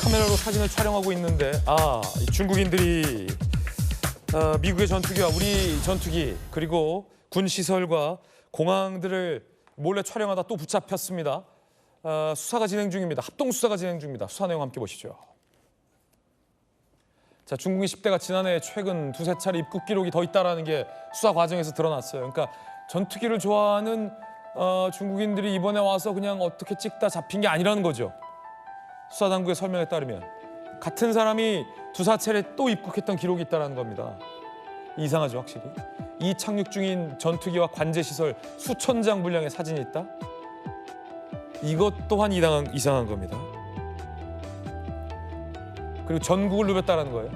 카메라로 사진을 촬영하고 있는데 이 중국인들이 미국의 전투기와 우리 전투기 그리고 군 시설과 공항들을 몰래 촬영하다 또 붙잡혔습니다. 수사가 진행 중입니다. 합동 수사가 진행 중입니다. 수사 내용 함께 보시죠. 자, 중국인 10대가 지난해 최근 두세 차례 입국 기록이 더 있다라는 게 수사 과정에서 드러났어요. 그러니까 전투기를 좋아하는 중국인들이 이번에 와서 그냥 어떻게 찍다 잡힌 게 아니라는 거죠. 수사 당국의 설명에 따르면 같은 사람이 두세 차례 또 입국했던 기록이 있다는 겁니다. 이상하죠, 확실히. 이 착륙 중인 전투기와 관제 시설 수천 장 분량의 사진이 있다. 이것 또한 이상한 겁니다. 그리고 전국을 누볐다는 거예요.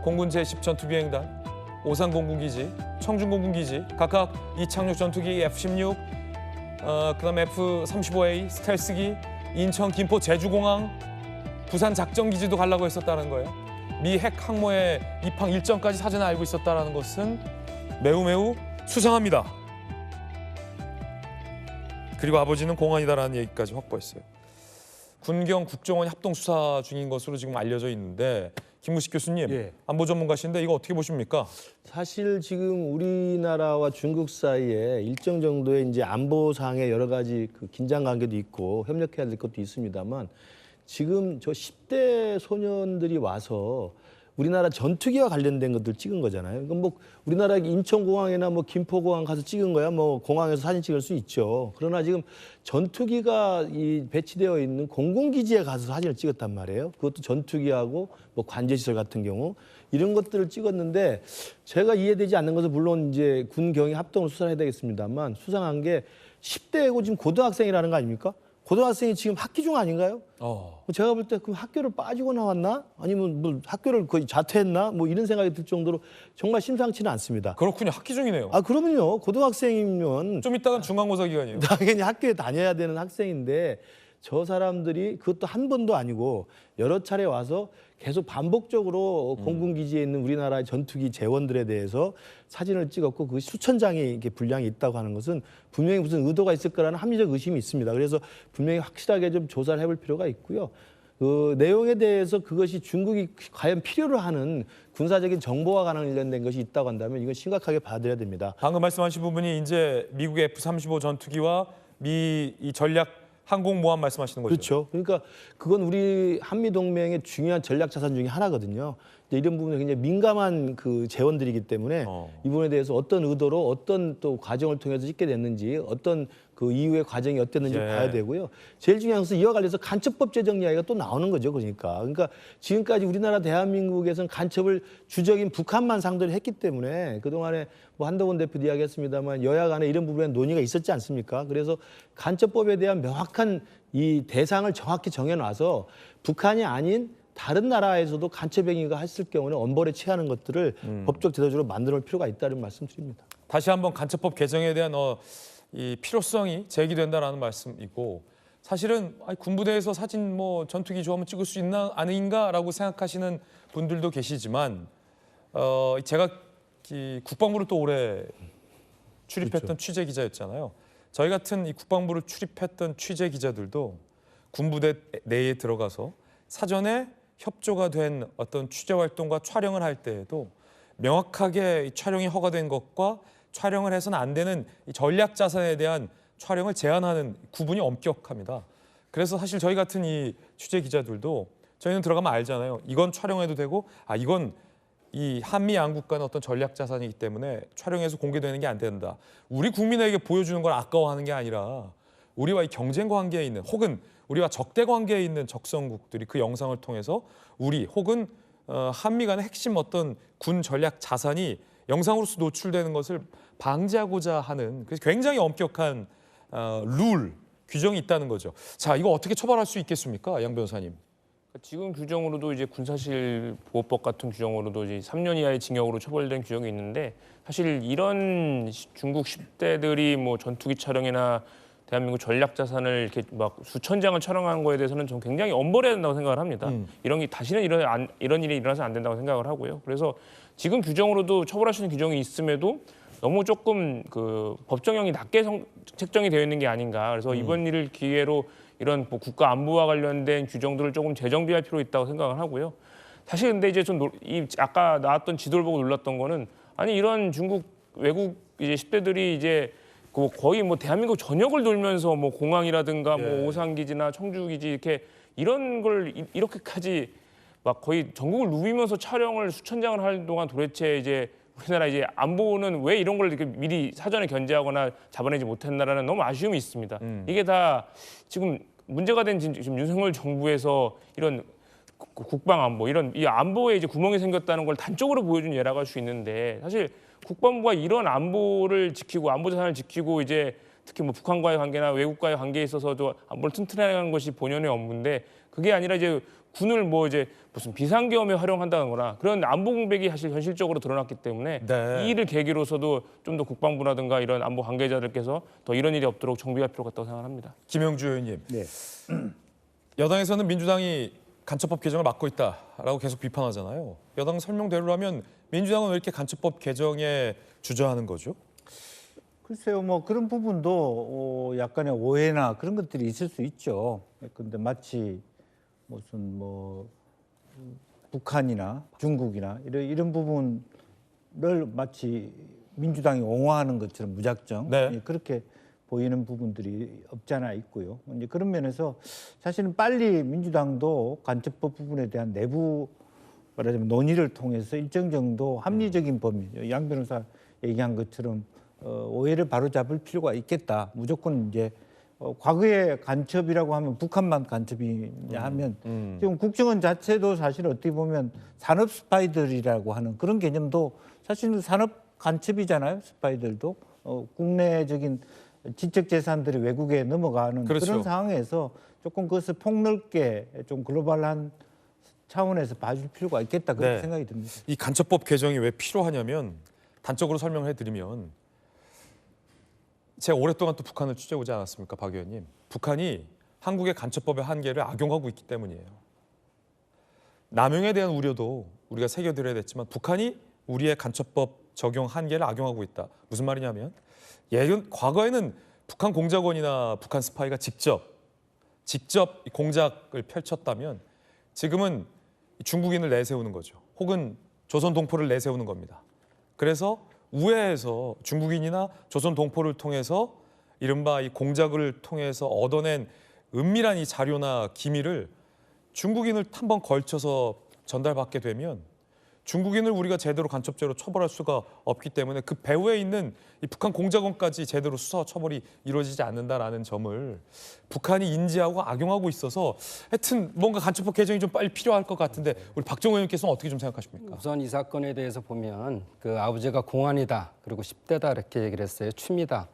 공군 제10 전투비행단, 오산 공군기지, 청준 공군기지, 각각 이 착륙 전투기 F-16, 그다음에 F-35A 스텔스기, 인천, 김포, 제주공항, 부산 작전기지도 가려고 했었다는 거예요. 미 핵 항모의 입항 일정까지 사전에 알고 있었다는 것은 매우 수상합니다. 그리고 아버지는 공안이다라는 얘기까지 확보했어요. 군경 국정원이 합동 수사 중인 것으로 지금 알려져 있는데 김무식 교수님, 예. 안보 전문가신데 이거 어떻게 보십니까? 사실 지금 우리나라와 중국 사이에 일정 정도의 이제 안보상의 여러 가지 그 긴장 관계도 있고 협력해야 될 것도 있습니다만 지금 저 10대 소년들이 와서 우리나라 전투기와 관련된 것들 찍은 거잖아요. 그럼 뭐 우리나라 인천공항이나 뭐 김포공항 가서 찍은 거야 뭐 공항에서 사진 찍을 수 있죠. 그러나 지금 전투기가 배치되어 있는 공군기지에 가서 사진을 찍었단 말이에요. 그것도 전투기하고 뭐 관제시설 같은 경우 이런 것들을 찍었는데 제가 이해되지 않는 것은 물론 이제 군경이 합동으로 수사를 해야 되겠습니다만 수상한 게 10대고 지금 고등학생이라는 거 아닙니까? 고등학생이 지금 학기 중 아닌가요? 제가 볼 때 그 학교를 빠지고 나왔나? 아니면 뭐 학교를 거의 자퇴했나? 뭐 이런 생각이 들 정도로 정말 심상치는 않습니다. 그렇군요. 학기 중이네요. 그러면요. 고등학생이면 좀 이따가 중간고사 기간이에요. 당연히 학교에 다녀야 되는 학생인데 저 사람들이 그것도 한 번도 아니고 여러 차례 와서 계속 반복적으로 공군기지에 있는 우리나라의 전투기 재원들에 대해서 사진을 찍었고 그 수천 장이 이렇게 분량이 있다고 하는 것은 분명히 무슨 의도가 있을 거라는 합리적 의심이 있습니다. 그래서 분명히 확실하게 좀 조사를 해볼 필요가 있고요. 그 내용에 대해서 그것이 중국이 과연 필요로 하는 군사적인 정보와 관련된 것이 있다고 한다면 이건 심각하게 받아들여야 됩니다. 방금 말씀하신 부분이 이제 미국의 F-35 전투기와 미 이 전략 항공모함 말씀하시는 거죠? 그렇죠. 그러니까 그건 우리 한미동맹의 중요한 전략 자산 중에 하나거든요. 이런 부분에 굉장히 민감한 그 재원들이기 때문에 이 부분에 대해서 어떤 의도로 어떤 또 과정을 통해서 찍게 됐는지 어떤 그 이후의 과정이 어땠는지 봐야 되고요. 제일 중요한 것은 이와 관련해서 간첩법 제정 이야기가 또 나오는 거죠. 그러니까 지금까지 우리나라 대한민국에서는 간첩을 주적인 북한만 상대로 했기 때문에 그동안에 뭐 한동훈 대표도 이야기했습니다만 여야 간에 이런 부분에 논의가 있었지 않습니까? 그래서 간첩법에 대한 명확한 이 대상을 정확히 정해놔서 북한이 아닌 다른 나라에서도 간첩 행위가 했을 경우는 엄벌에 취하는 것들을 법적 제도적으로 만들어 올 필요가 있다는 말씀드립니다. 다시 한번 간첩법 개정에 대한 이 필요성이 제기된다라는 말씀이고 사실은 군부대에서 사진 뭐 전투기 좋아하면 찍을 수 있나 아닌가라고 생각하시는 분들도 계시지만 제가 국방부를 또 오래 출입했던 그렇죠. 취재 기자였잖아요. 저희 같은 이 국방부를 출입했던 취재 기자들도 군부대 내에 들어가서 사전에 협조가 된 어떤 취재 활동과 촬영을 할 때에도 명확하게 촬영이 허가된 것과 촬영을 해서는 안 되는 이 전략 자산에 대한 촬영을 제한하는 구분이 엄격합니다. 그래서 사실 저희 같은 이 취재 기자들도 저희는 들어가면 알잖아요. 이건 촬영해도 되고 이건 이 한미 양국 간의 어떤 전략 자산이기 때문에 촬영해서 공개되는 게 안 된다. 우리 국민에게 보여주는 걸 아까워하는 게 아니라 우리와 이 경쟁 관계에 있는 혹은 우리와 적대 관계에 있는 적성국들이 그 영상을 통해서 우리 혹은 한미 간의 핵심 어떤 군 전략 자산이 영상으로서 노출되는 것을 방지하고자 하는 그래서 굉장히 엄격한 룰, 규정이 있다는 거죠. 자, 이거 어떻게 처벌할 수 있겠습니까, 양 변호사님? 지금 규정으로도 이제 군사실 보호법 같은 규정으로도 이제 3년 이하의 징역으로 처벌된 규정이 있는데 사실 이런 중국 10대들이 뭐 전투기 촬영이나 대한민국 전략 자산을 이렇게 막 수천 장을 촬영한 거에 대해서는 전 굉장히 엄벌해야 된다고 생각을 합니다. 이런 게 다시는 이런 일이 일어나서 안 된다고 생각을 하고요. 그래서 지금 규정으로도 처벌할 수 있는 규정이 있음에도 너무 조금 그 법정형이 낮게 책정이 되어 있는 게 아닌가. 그래서 이번 일을 기회로 이런 뭐 국가 안보와 관련된 규정들을 조금 재정비할 필요 있다고 생각을 하고요. 사실 근데 이제 아까 나왔던 지도를 보고 놀랐던 거는 아니 이런 중국 외국 이제 10대들이 이제 거의 뭐 대한민국 전역을 돌면서 뭐 공항이라든가 뭐 오산기지나 청주기지 이렇게 이런 걸 이렇게까지 막 거의 전국을 누비면서 촬영을 수천 장을 할 동안 도대체 이제 우리나라 이제 안보는 왜 이런 걸 이렇게 미리 사전에 견제하거나 잡아내지 못했나라는 너무 아쉬움이 있습니다. 이게 다 지금 문제가 된 지금 윤석열 정부에서 이런 국방 안보 이런 이 안보에 이제 구멍이 생겼다는 걸 단적으로 보여준 예라고 할 수 있는데 사실 국방부가 이런 안보를 지키고 안보 자산을 지키고 이제 특히 뭐 북한과의 관계나 외국과의 관계에 있어서도 안보를 튼튼하게 하는 것이 본연의 업무인데 그게 아니라 이제 군을 뭐 이제 무슨 비상계엄에 활용한다거나 그런 안보 공백이 사실 현실적으로 드러났기 때문에 네. 이 일을 계기로서도 좀 더 국방부라든가 이런 안보 관계자들께서 더 이런 일이 없도록 정비할 필요가 있다고 생각합니다. 김영주 의원님, 네. 여당에서는 민주당이 간첩법 개정을 막고 있다라고 계속 비판하잖아요. 여당 설명대로라면 민주당은 왜 이렇게 간첩법 개정에 주저하는 거죠? 글쎄요, 뭐 그런 부분도 약간의 오해나 그런 것들이 있을 수 있죠. 근데 마치 무슨 뭐 북한이나 중국이나 이런 부분을 마치 민주당이 옹호하는 것처럼 무작정 네. 그렇게 보이는 부분들이 없지 않아 있고요. 이제 그런 면에서 사실은 빨리 민주당도 간첩법 부분에 대한 내부 말하자면 논의를 통해서 일정 정도 합리적인 범위, 양 변호사 얘기한 것처럼 오해를 바로잡을 필요가 있겠다. 무조건 이제 과거에 간첩이라고 하면 북한만 간첩이냐 하면 지금 국정원 자체도 사실 어떻게 보면 산업 스파이들이라고 하는 그런 개념도 사실은 산업 간첩이잖아요. 스파이들도 국내적인 지적 재산들이 외국에 넘어가는 그렇죠. 그런 상황에서 조금 그것을 폭넓게 좀 글로벌한 차원에서 봐줄 필요가 있겠다 그렇게 네. 생각이 듭니다. 이 간첩법 개정이 왜 필요하냐면 단적으로 설명을 해드리면 제가 오랫동안 또 북한을 취재해 오지 않았습니까, 박 의원님? 북한이 한국의 간첩법의 한계를 악용하고 있기 때문이에요. 남용에 대한 우려도 우리가 새겨드려야 됐지만 북한이 우리의 간첩법 적용 한계를 악용하고 있다. 무슨 말이냐면 과거에는 북한 공작원이나 북한 스파이가 직접 공작을 펼쳤다면 지금은 중국인을 내세우는 거죠. 혹은 조선 동포를 내세우는 겁니다. 그래서 우회해서 중국인이나 조선 동포를 통해서 이른바 이 공작을 통해서 얻어낸 은밀한 이 자료나 기밀을 중국인을 한 번 걸쳐서 전달받게 되면 중국인을 우리가 제대로 간첩죄로 처벌할 수가 없기 때문에 그 배후에 있는 이 북한 공작원까지 제대로 수사 처벌이 이루어지지 않는다라는 점을 북한이 인지하고 악용하고 있어서 하여튼 뭔가 간첩법 개정이 좀 빨리 필요할 것 같은데 우리 박정호 의원께서는 어떻게 좀 생각하십니까? 우선 이 사건에 대해서 보면 그 아버지가 공안이다 그리고 10대다 이렇게 얘기를 했어요. 취미다.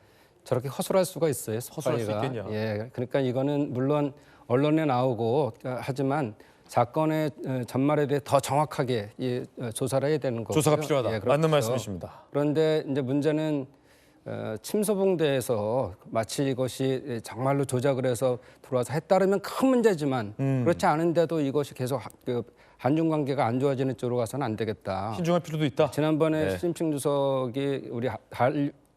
저렇게 허술할 수가 있어요. 허술할 수 스파이가. 있겠냐. 예, 그러니까 이거는 물론 언론에 나오고 하지만 사건의 전말에 대해 더 정확하게 조사를 해야 되는 거고요. 조사가 필요하다. 예, 맞는 그렇죠. 말씀이십니다. 그런데 이제 문제는 침소봉대에서 마치 이것이 정말로 조작을 해서 들어와서 했다면 큰 문제지만 그렇지 않은데도 이것이 계속 한중 관계가 안 좋아지는 쪽으로 가서는 안 되겠다. 신중할 필요도 있다. 지난번에 네. 시진핑 주석이 우리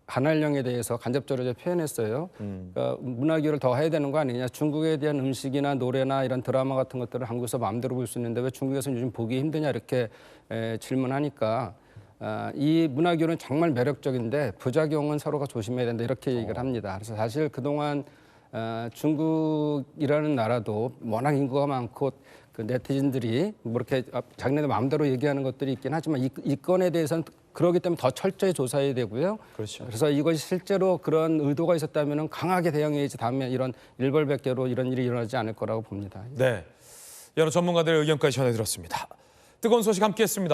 한알령에 대해서 간접적으로 표현했어요. 그러니까 문화교류를 더 해야 되는 거 아니냐. 중국에 대한 음식이나 노래나 이런 드라마 같은 것들을 한국에서 마음대로 볼 수 있는데 왜 중국에서는 요즘 보기 힘드냐 이렇게 질문하니까 이 문화교류는 정말 매력적인데 부작용은 서로가 조심해야 된다 이렇게 얘기를 합니다. 그래서 사실 그동안 중국이라는 나라도 워낙 인구가 많고 그 네티즌들이 뭐 이렇게 자기네들 마음대로 얘기하는 것들이 있긴 하지만 이 건에 대해서는 그러기 때문에 더 철저히 조사해야 되고요. 그렇죠. 그래서 이것이 실제로 그런 의도가 있었다면 강하게 대응해야지 다음에 이런 일벌백계로 이런 일이 일어나지 않을 거라고 봅니다. 네, 여러 전문가들의 의견까지 전해드렸습니다. 뜨거운 소식 함께했습니다.